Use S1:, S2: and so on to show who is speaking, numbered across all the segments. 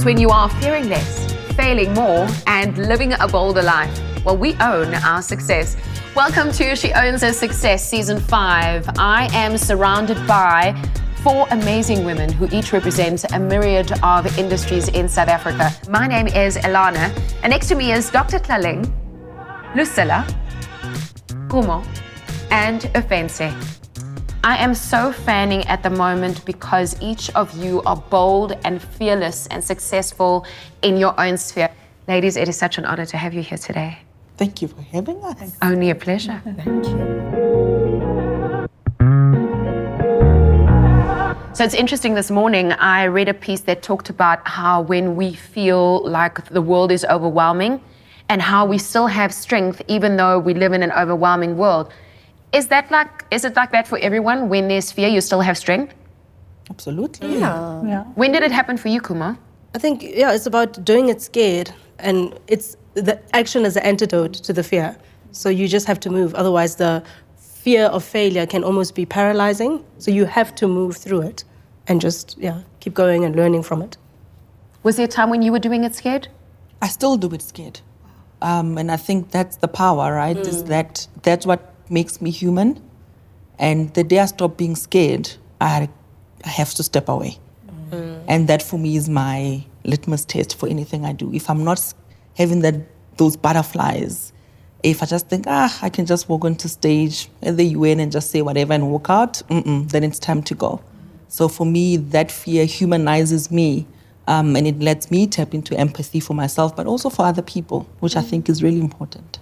S1: times when you are fearing less, failing more, and living a bolder life? Well, we own our success. Welcome to She Owns Her Success, Season 5. I am surrounded by 4 amazing women who each represent a myriad of industries in South Africa. My name is Elana, and next to me is Dr. Tlaleng, Lucilla, Khumo, and Ofentse. I am so fanning at the moment because each of you are bold and fearless and successful in your own sphere. Ladies, it is such an honor to have you here today.
S2: Thank you for having us.
S1: It's only a pleasure.
S2: Thank you.
S1: So it's interesting, this morning I read a piece that talked about how when we feel like the world is overwhelming and how we still have strength even though we live in an overwhelming world. Is it like that for everyone? When there's fear, you still have strength?
S2: Absolutely.
S3: Yeah.
S1: When did it happen for you, Khumo?
S3: I think, it's about doing it scared, and the action is the antidote to the fear. So you just have to move. Otherwise, the fear of failure can almost be paralyzing. So you have to move through it and just, keep going and learning from it.
S1: Was there a time when you were doing it scared?
S2: I still do it scared. And I think that's the power, right? Is that's what makes me human. And the day I stop being scared, I have to step away. And that for me is my litmus test for anything I do. If I'm not having those butterflies, if I just think, I can just walk onto stage at the UN and just say whatever and walk out, then it's time to go. So for me, that fear humanizes me, and it lets me tap into empathy for myself, but also for other people, which I think is really important.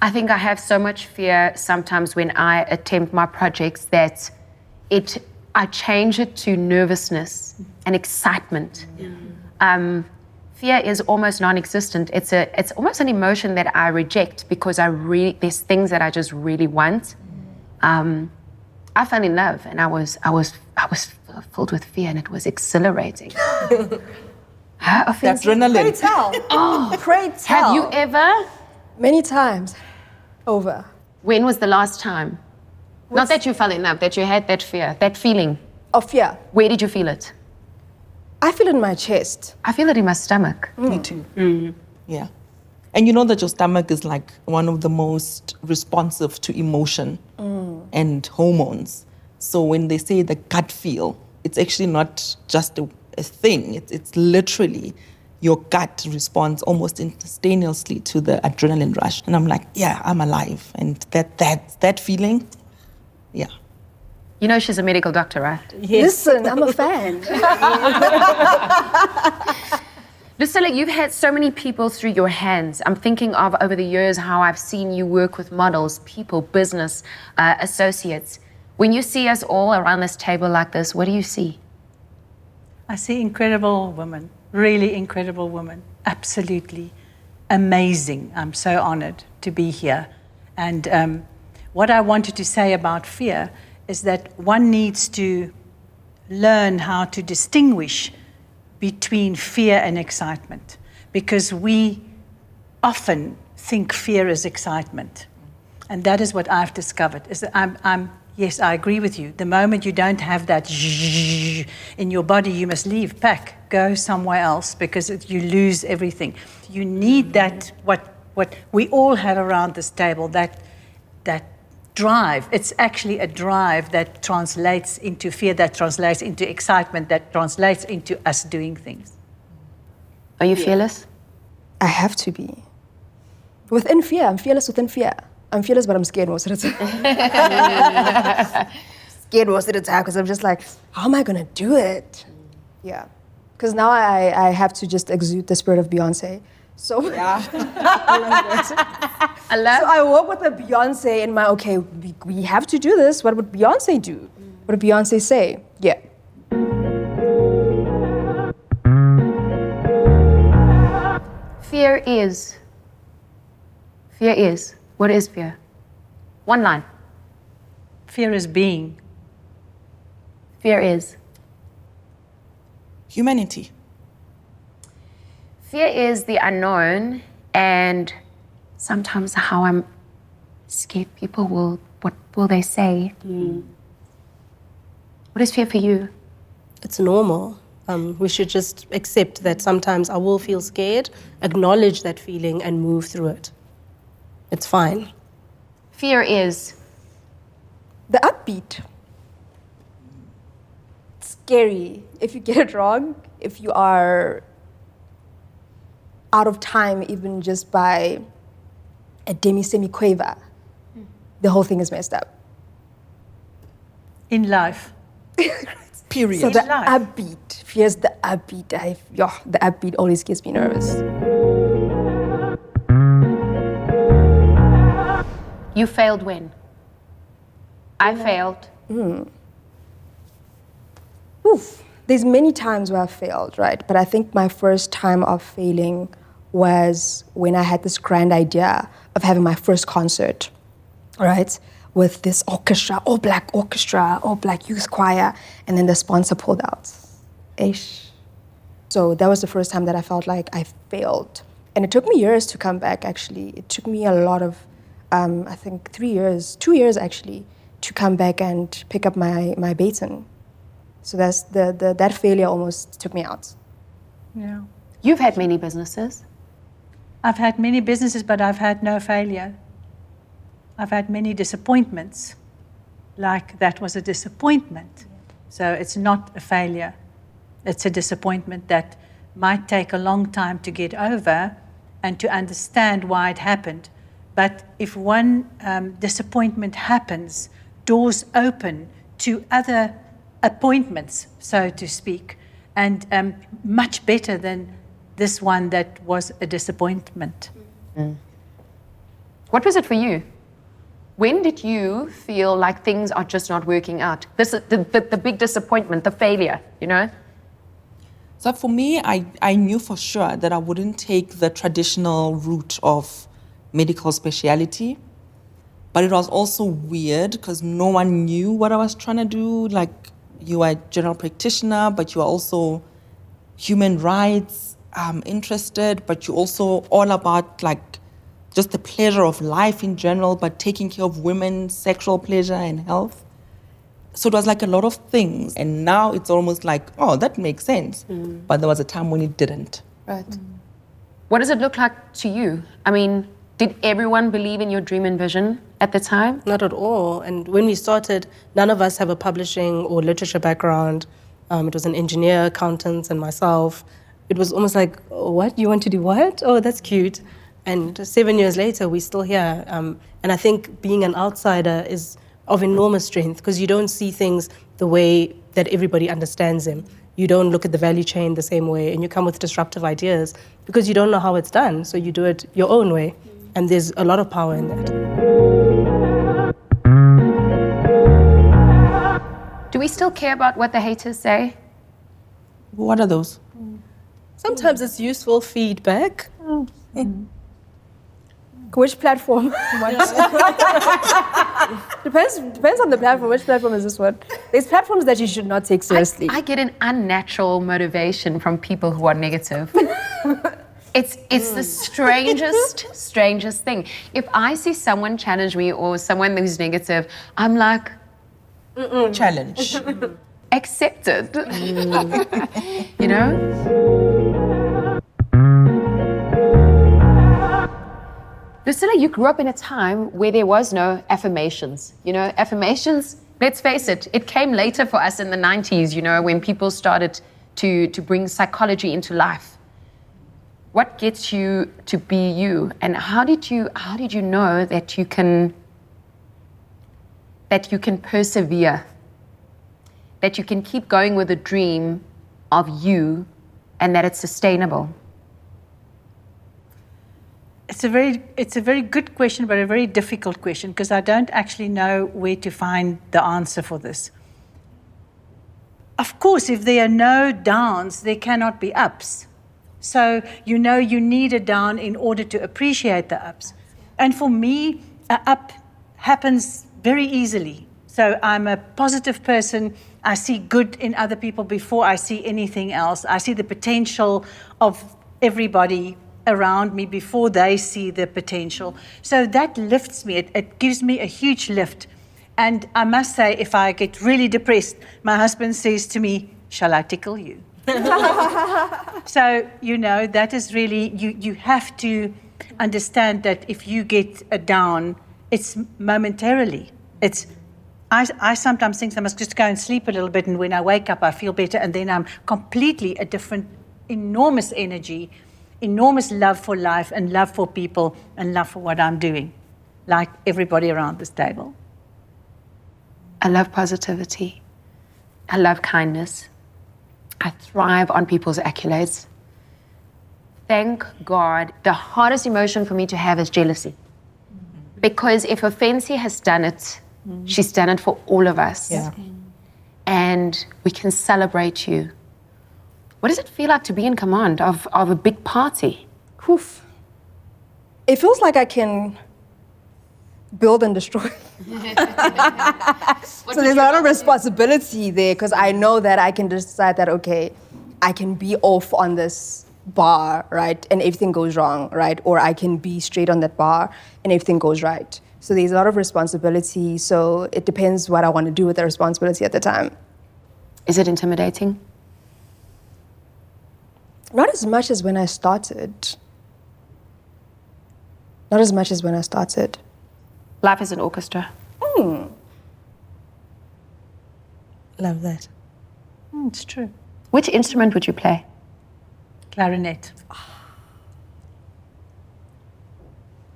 S1: I think I have so much fear sometimes when I attempt my projects that I change it to nervousness and excitement. Fear is almost non-existent. It's almost an emotion that I reject because there's things that I just really want. I fell in love and I was filled with fear and it was exhilarating.
S2: That's adrenaline.
S4: Pray tell.
S1: Oh,
S4: pray tell.
S1: have you ever?
S4: Many times over.
S1: When was the last time? Not that you fell in love, that you had that fear, that feeling.
S4: Of fear.
S1: Where did you feel it?
S4: I feel it in my chest.
S1: I feel it in my stomach.
S2: Me too. Yeah. And you know that your stomach is like one of the most responsive to emotion and hormones. So when they say the gut feel, it's actually not just a thing. It's literally your gut responds almost instantaneously to the adrenaline rush. And I'm like, I'm alive. And that feeling,
S1: You know she's a medical doctor, right?
S4: Yes. Listen, I'm a fan.
S1: Lucilla, you've had so many people through your hands. I'm thinking of over the years how I've seen you work with models, people, business, associates. When you see us all around this table like this, what do you see?
S5: I see incredible women, really incredible women, absolutely amazing. I'm so honored to be here. And what I wanted to say about fear is that one needs to learn how to distinguish between fear and excitement, because we often think fear is excitement. And that is what I've discovered, is that yes, I agree with you. The moment you don't have that in your body, you must leave, pack, go somewhere else, because you lose everything. You need that, what we all have around this table, that drive. It's actually a drive that translates into fear, that translates into excitement, that translates into us doing things.
S1: Are you fearless?
S4: I have to be. Within fear, I'm fearless within fear. I'm fearless, but I'm scared most of the time. Scared most of the time, because I'm just like, how am I going to do it? Yeah. Because now I have to just exude the spirit of Beyonce. So, so I work with a Beyonce in my, okay, we have to do this. What would Beyonce do? What would Beyonce say? Yeah.
S1: Fear is. What is fear? One line.
S5: Fear is being.
S1: Fear is.
S2: Humanity.
S1: Fear is the unknown, and sometimes how I'm scared what will they say? What is fear for you?
S3: It's normal. We should just accept that sometimes I will feel scared, acknowledge that feeling, and move through it. It's fine.
S1: Fear is
S4: The upbeat. Scary if you get it wrong, if you are out of time even just by a demi-semi-quaver, the whole thing is messed up.
S5: In life.
S2: Period.
S4: So the
S5: life.
S4: upbeat, fears the upbeat. The upbeat always gets me nervous.
S1: you failed when? I failed.
S4: Oof. There's many times where I failed, right? But I think my first time of failing was when I had this grand idea of having my first concert, right? With this orchestra, all black youth choir, and then the sponsor pulled out. Ish. So that was the first time that I felt like I failed. And it took me years to come back, actually. It took me a lot of, I think 2 years actually, to come back and pick up my baton. So that's that failure almost took me out.
S5: Yeah.
S1: You've had many businesses.
S5: I've had many businesses, but I've had no failure. I've had many disappointments. Like that was a disappointment. So it's not a failure. It's a disappointment that might take a long time to get over and to understand why it happened. But if one disappointment happens, doors open to other appointments, so to speak, and much better than this one that was a disappointment.
S1: What was it for you? When did you feel like things are just not working out? This is the big disappointment, the failure, you know?
S2: So for me, I knew for sure that I wouldn't take the traditional route of medical speciality. But it was also weird because no one knew what I was trying to do. Like, you are a general practitioner, but you are also human rights interested, but you're also all about like just the pleasure of life in general, but taking care of women's sexual pleasure and health. So it was like a lot of things. And now it's almost like, oh, that makes sense. But there was a time when it didn't.
S1: Right. What does it look like to you? I mean, did everyone believe in your dream and vision at the time?
S3: Not at all. And when we started, none of us have a publishing or literature background. It was an engineer, accountant, and myself. It was almost like, what? You want to do what? Oh, that's cute. And 7 years later, we're still here. And I think being an outsider is of enormous strength because you don't see things the way that everybody understands them. You don't look at the value chain the same way, and you come with disruptive ideas because you don't know how it's done, so you do it your own way. And there's a lot of power in that.
S1: Do we still care about what the haters say?
S2: What are those?
S3: Sometimes it's useful feedback.
S4: Which platform? Depends on the platform. Which platform is this one? There's platforms that you should not take seriously.
S1: I get an unnatural motivation from people who are negative. It's the strangest thing. If I see someone challenge me or someone who's negative, I'm like,
S2: Challenge.
S1: accepted. You know? Lucilla, you grew up in a time where there was no affirmations. You know, affirmations, let's face it, it came later for us in the 90s, you know, when people started to bring psychology into life. What gets you to be you? And how did you know that you can persevere? That you can keep going with a dream of you and that it's sustainable?
S5: It's a very good question, but a very difficult question because I don't actually know where to find the answer for this. Of course, if there are no downs, there cannot be ups. So you know you need a down in order to appreciate the ups. And for me, an up happens very easily. So I'm a positive person. I see good in other people before I see anything else. I see the potential of everybody around me before they see the potential. So that lifts me. It gives me a huge lift. And I must say, if I get really depressed, my husband says to me, "Shall I tickle you?" So, that is really, you have to understand that if you get down, it's momentarily. I sometimes think I must just go and sleep a little bit, and when I wake up, I feel better, and then I'm completely a different, enormous energy, enormous love for life and love for people and love for what I'm doing, like everybody around this table.
S1: I love positivity. I love kindness. I thrive on people's accolades. Thank God, the hardest emotion for me to have is jealousy. Because if Ofentse has done it, she's done it for all of us.
S2: Yeah.
S1: And we can celebrate you. What does it feel like to be in command of a big party?
S4: Oof. It feels like I can build and destroy. So there's a lot of responsibility there because I know that I can decide that, okay, I can be off on this bar, right, and everything goes wrong, right? Or I can be straight on that bar and everything goes right. So there's a lot of responsibility. So it depends what I want to do with the responsibility at the time.
S1: Is it intimidating?
S4: Not as much as when I started. Not as much as when I started.
S1: Life is an orchestra.
S3: Love that.
S5: It's true.
S1: Which instrument would you play?
S5: Clarinet.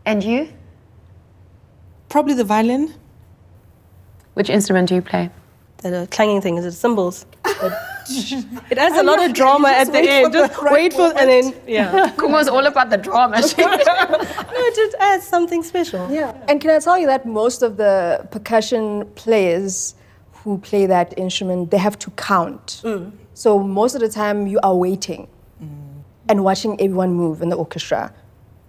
S1: And you?
S2: Probably the violin.
S1: Which instrument do you play?
S3: The clanging thing, is it cymbals? It adds a lot of drama at the end. Just wait for, and then, yeah.
S1: Khumo's all about the drama.
S3: No, it just adds something special.
S4: Yeah. And can I tell you that most of the percussion players who play that instrument, they have to count. So most of the time you are waiting and watching everyone move in the orchestra.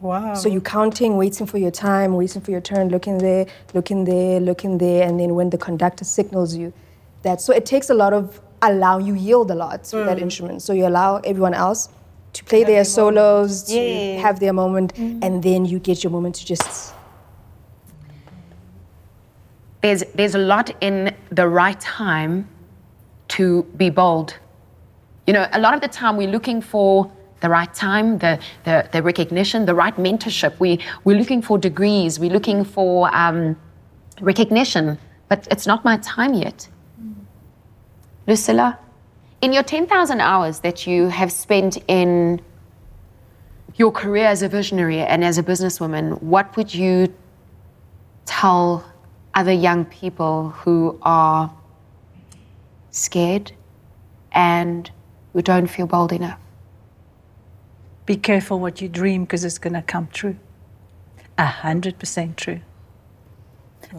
S3: Wow.
S4: So you're counting, waiting for your time, waiting for your turn, looking there, looking there, looking there, and then when the conductor signals you, so it takes a lot of you yield a lot with that instrument. So you allow everyone else to play their solos, to have their moment, and then you get your moment to just...
S1: There's a lot in the right time to be bold. A lot of the time we're looking for the right time, the recognition, the right mentorship. We're looking for degrees, we're looking for recognition, but it's not my time yet. Lucilla, in your 10,000 hours that you have spent in your career as a visionary and as a businesswoman, what would you tell other young people who are scared and who don't feel bold enough?
S5: Be careful what you dream because it's going to come true. 100% true.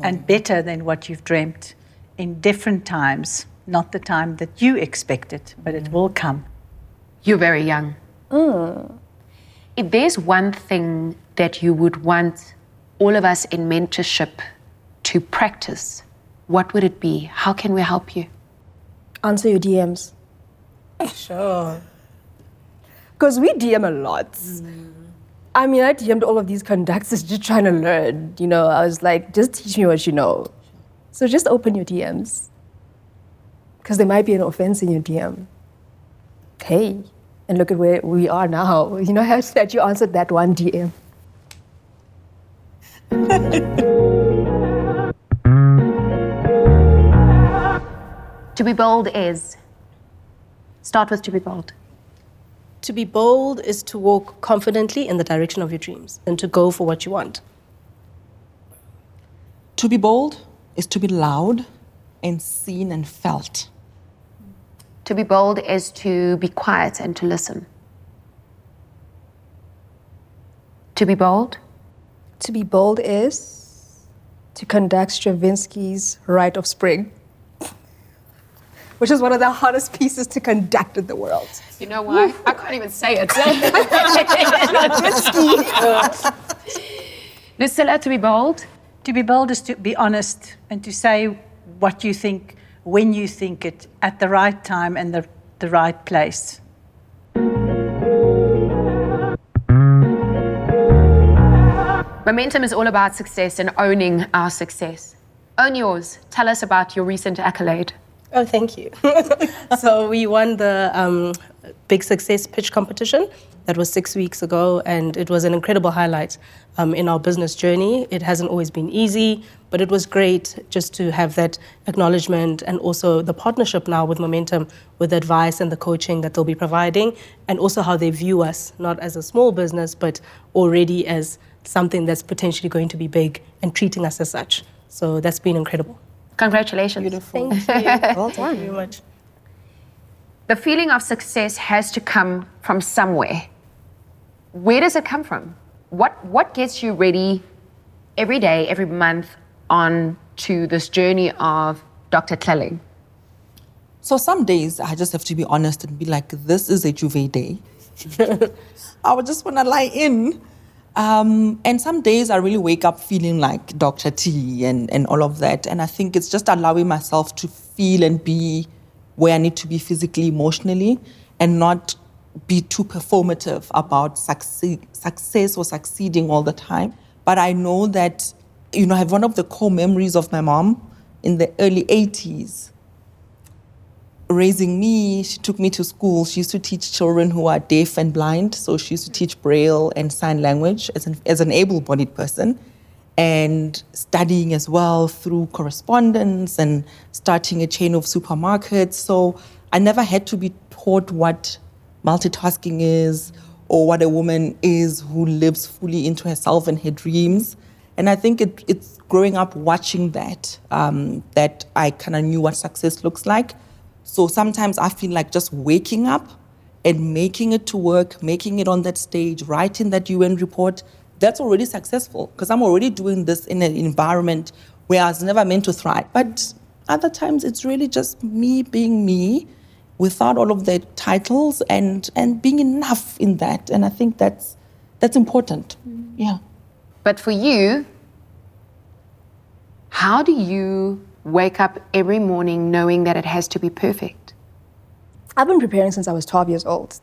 S5: And better than what you've dreamt in different times, not the time that you expected, but it will come.
S1: You're very young. If there's one thing that you would want all of us in mentorship to practice, what would it be? How can we help you?
S4: Answer your DMs.
S3: Sure.
S4: Because we DM a lot. I mean, I DM'd all of these conductors just trying to learn. I was like, just teach me what you know. So just open your DMs. Because there might be an offense in your DM. Hey, and look at where we are now. How that you answered that one DM.
S1: To be bold is, start with to be bold.
S3: To be bold is to walk confidently in the direction of your dreams and to go for what you want.
S2: To be bold is to be loud and seen and felt.
S1: To be bold is to be quiet and to listen. To be bold?
S4: To be bold is to conduct Stravinsky's Rite of Spring, which is one of the hardest pieces to conduct in the world.
S1: You know why? I can't even say it. Lucilla, to be bold?
S5: To be bold is to be honest and to say what you think, when you think it, at the right time and the right place.
S1: Momentum is all about success and owning our success. Own yours. Tell us about your recent accolade.
S3: Oh, thank you. So we won the Big Success Pitch competition. That was 6 weeks ago, and it was an incredible highlight in our business journey. It hasn't always been easy, but it was great just to have that acknowledgement and also the partnership now with Momentum, with the advice and the coaching that they'll be providing, and also how they view us, not as a small business, but already as something that's potentially going to be big and treating us as such. So that's been incredible.
S1: Congratulations.
S3: Beautiful. Thank you.
S4: Well done.
S3: Thank you very much.
S1: The feeling of success has to come from somewhere. Where does it come from? What gets you ready every day, every month on to this journey of Dr. Tlaleng?
S2: So some days I just have to be honest and be like, this is a Juve day. I would just want to lie in. And some days I really wake up feeling like Dr. T and all of that. And I think it's just allowing myself to feel and be where I need to be physically, emotionally, and not be too performative about success or succeeding all the time. But I know that, I have one of the core memories of my mom in the early 80s. Raising me, she took me to school. She used to teach children who are deaf and blind. So she used to teach Braille and sign language as an able-bodied person, and studying as well through correspondence and starting a chain of supermarkets. So I never had to be taught what multitasking is or what a woman is who lives fully into herself and her dreams. And I think it's growing up watching that, that I kind of knew what success looks like. So sometimes I feel like just waking up and making it to work, making it on that stage, writing that UN report, that's already successful because I'm already doing this in an environment where I was never meant to thrive. But other times it's really just me being me without all of the titles and being enough in that. And I think that's important. Yeah.
S1: But for you, how do you wake up every morning knowing that it has to be perfect?
S4: I've been preparing since I was 12 years old.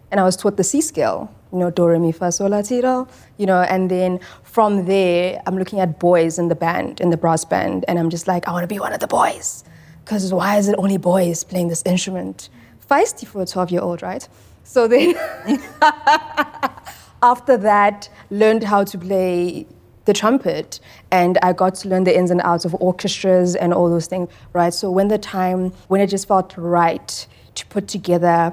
S4: And I was taught the C scale, do, re, mi, fa, sol, la, ti, do, and then from there, I'm looking at boys in the band, in the brass band, and I'm just like, I want to be one of the boys. Because why is it only boys playing this instrument? Feisty for a 12-year-old, right? So then, after that, learned how to play the trumpet, and I got to learn the ins and outs of orchestras and all those things, right? So when it just felt right to put together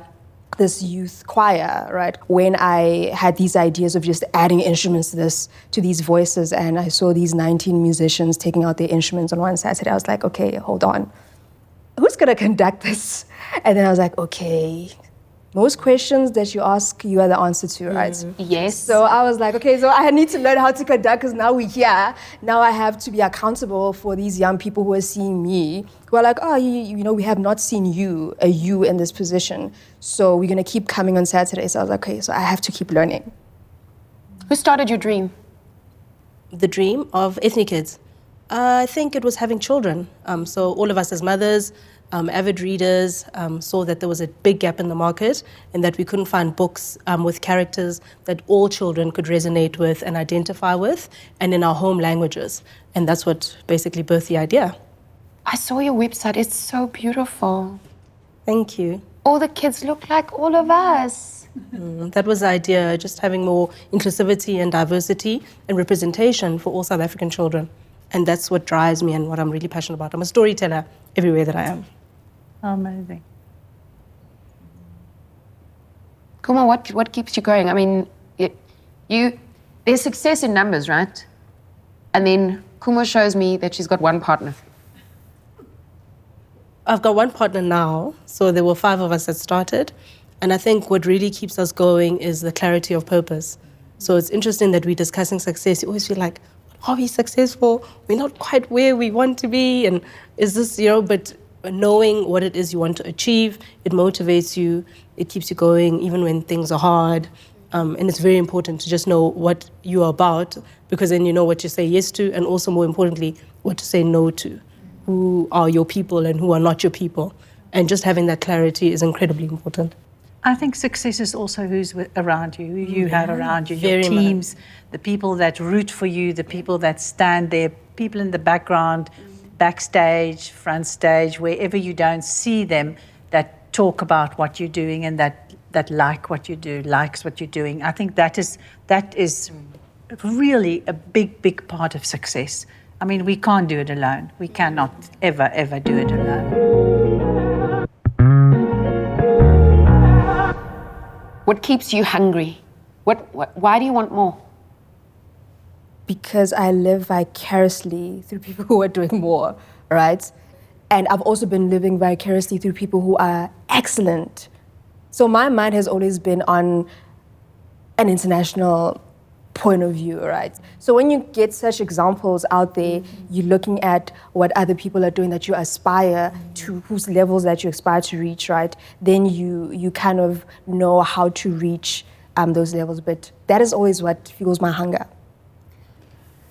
S4: this youth choir, right? When I had these ideas of just adding instruments to these voices, and I saw these 19 musicians taking out their instruments on one Saturday, I was like, okay, hold on. Who's gonna conduct this? And then I was like, okay, most questions that you ask, you are the answer to, right?
S1: Yes.
S4: So I was like, okay, so I need to learn how to conduct because now we're here. Now I have to be accountable for these young people who are seeing me, who are like, oh, we have not seen you in this position. So we're going to keep coming on Saturday. So I was like, okay, so I have to keep learning.
S1: Who started your dream?
S3: The dream of ethnic kids. I think it was having children. So all of us as mothers, avid readers, saw that there was a big gap in the market and that we couldn't find books with characters that all children could resonate with and identify with, and in our home languages. And that's what basically birthed the idea.
S1: I saw your website. It's so beautiful.
S3: Thank you.
S1: All the kids look like all of us.
S3: That was the idea, just having more inclusivity and diversity and representation for all South African children. And that's what drives me and what I'm really passionate about. I'm a storyteller everywhere that I am.
S5: Amazing.
S1: Khumo, what keeps you going? I mean, there's success in numbers, right? And then Khumo shows me that she's got one partner.
S3: I've got one partner now, so there were 5 of us that started. And I think what really keeps us going is the clarity of purpose. So it's interesting that we're discussing success. You always feel like, are we successful? We're not quite where we want to be. And is this, but knowing what it is you want to achieve, it motivates you, it keeps you going even when things are hard. And it's very important to just know what you are about, because then you know what to say yes to, and also more importantly, what to say no to. Who are your people and who are not your people. And just having that clarity is incredibly important.
S5: I think success is also who's around you, who you have around you, your
S3: Very
S5: teams, the people that root for you, the people that stand there, people in the background, backstage, front stage, wherever you don't see them, that talk about what you're doing and that like what you do, likes what you're doing. I think that is really a big part of success. I mean, we can't do it alone. We cannot ever do it alone.
S1: What keeps you hungry? Why do you want more?
S4: Because I live vicariously through people who are doing more, right? And I've also been living vicariously through people who are excellent. So my mind has always been on an international point of view, right? So when you get such examples out there, you're looking at what other people are doing that you aspire to, whose levels that you aspire to reach, right? Then you kind of know how to reach those levels. But that is always what fuels my hunger.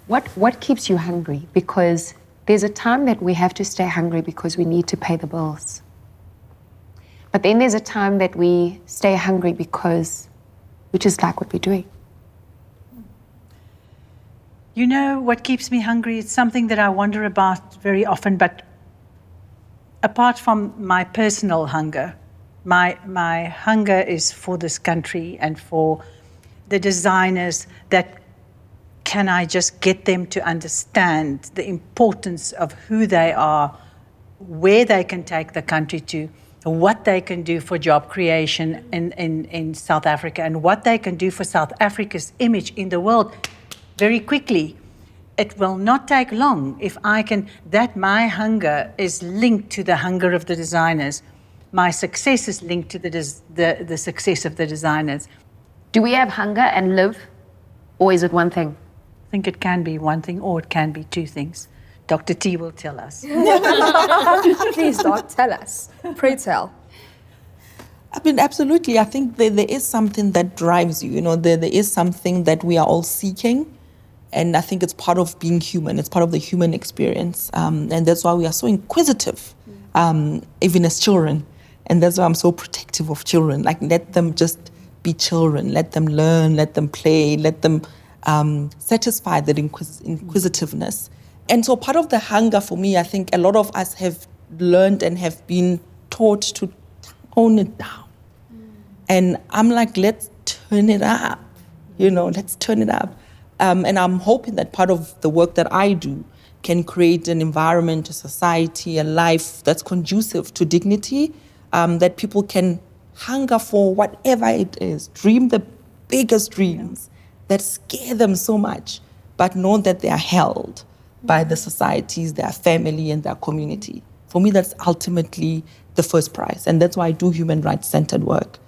S1: What keeps you hungry? Because there's a time that we have to stay hungry because we need to pay the bills. But then there's a time that we stay hungry because we just like what we're doing.
S5: You know what keeps me hungry? It's something that I wonder about very often, but apart from my personal hunger, my hunger is for this country and for the designers that can I just get them to understand the importance of who they are, where they can take the country to, what they can do for job creation in South Africa, and what they can do for South Africa's image in the world very quickly. It will not take long if I can, that my hunger is linked to the hunger of the designers. My success is linked to the success of the designers.
S1: Do we have hunger and live, or is it one thing?
S5: I think it can be one thing or it can be two things. Dr. T will tell us.
S4: Please, Doc, tell us. Pray tell.
S2: I mean, absolutely. I think there is something that drives you. You know, there is something that we are all seeking. And I think it's part of being human. It's part of the human experience. And that's why we are so inquisitive, even as children. And that's why I'm so protective of children. Like, let them just be children. Let them learn, let them play, let them satisfy that inquisitiveness. And so part of the hunger for me, I think a lot of us have learned and have been taught to tone it down. And I'm like, let's turn it up. You know, let's turn it up. And I'm hoping that part of the work that I do can create an environment, a society, a life that's conducive to dignity, that people can hunger for whatever it is, dream the biggest dreams that scare them so much, but know that they are held by the societies, their family, and their community. For me, that's ultimately the first prize. And that's why I do human rights-centered work.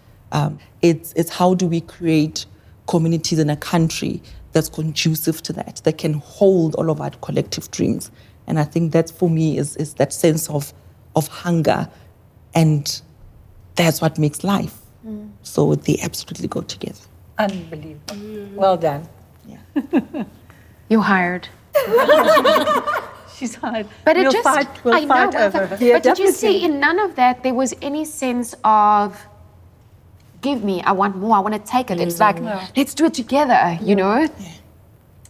S2: It's how do we create communities in a country that's conducive to that can hold all of our collective dreams. And I think that for me is that sense of hunger, and that's what makes life. So they absolutely go together.
S5: Unbelievable. Well done.
S2: Yeah.
S1: You're hired.
S5: She's hired.
S1: But it
S5: we'll
S1: just,
S5: fight
S1: I know,
S5: over her.
S4: Yeah,
S1: but did you
S4: definitely.
S1: see in none of that there was any sense of, give me, I want more, I want to take it. It's like, let's do it together, you know?
S2: Yeah.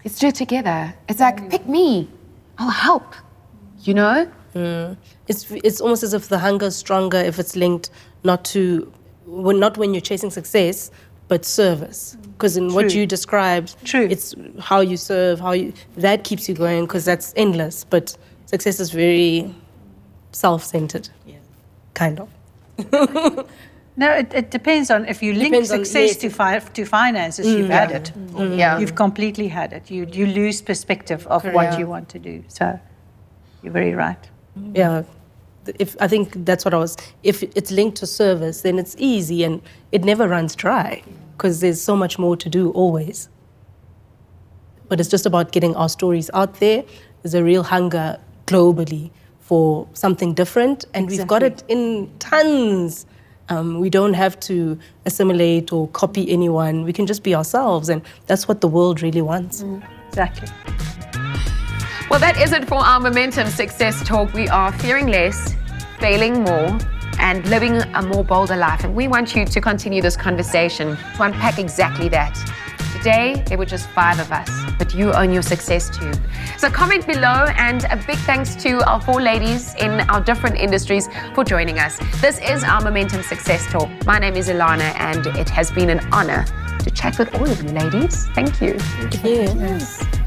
S1: Let's do it together. It's like, pick me, I'll help, you know?
S3: It's almost as if the hunger is stronger if it's linked not when you're chasing success, but service. Because in what you described, it's how you serve, that keeps you going, because that's endless. But success is very self-centered, kind of.
S5: No, it depends on if you link success to finances, you've had it.
S1: Yeah.
S5: You've completely had it. You lose perspective of what you want to do. So you're very right.
S3: Yeah. I think that's what if it's linked to service, then it's easy and it never runs dry because there's so much more to do always. But it's just about getting our stories out there. There's a real hunger globally for something different, and we've got it in tons. We don't have to assimilate or copy anyone. We can just be ourselves, and that's what the world really wants.
S5: Exactly.
S1: Well, that is it for our Momentum Success Talk. We are fearing less, failing more, and living a more bolder life. And we want you to continue this conversation, to unpack exactly that. Today, there were just 5 of us, but you own your success too. So comment below, and a big thanks to our 4 ladies in our different industries for joining us. This is our Momentum Success Talk. My name is Elana, and it has been an honor to chat with all of you ladies. Thank you.
S3: Thank you.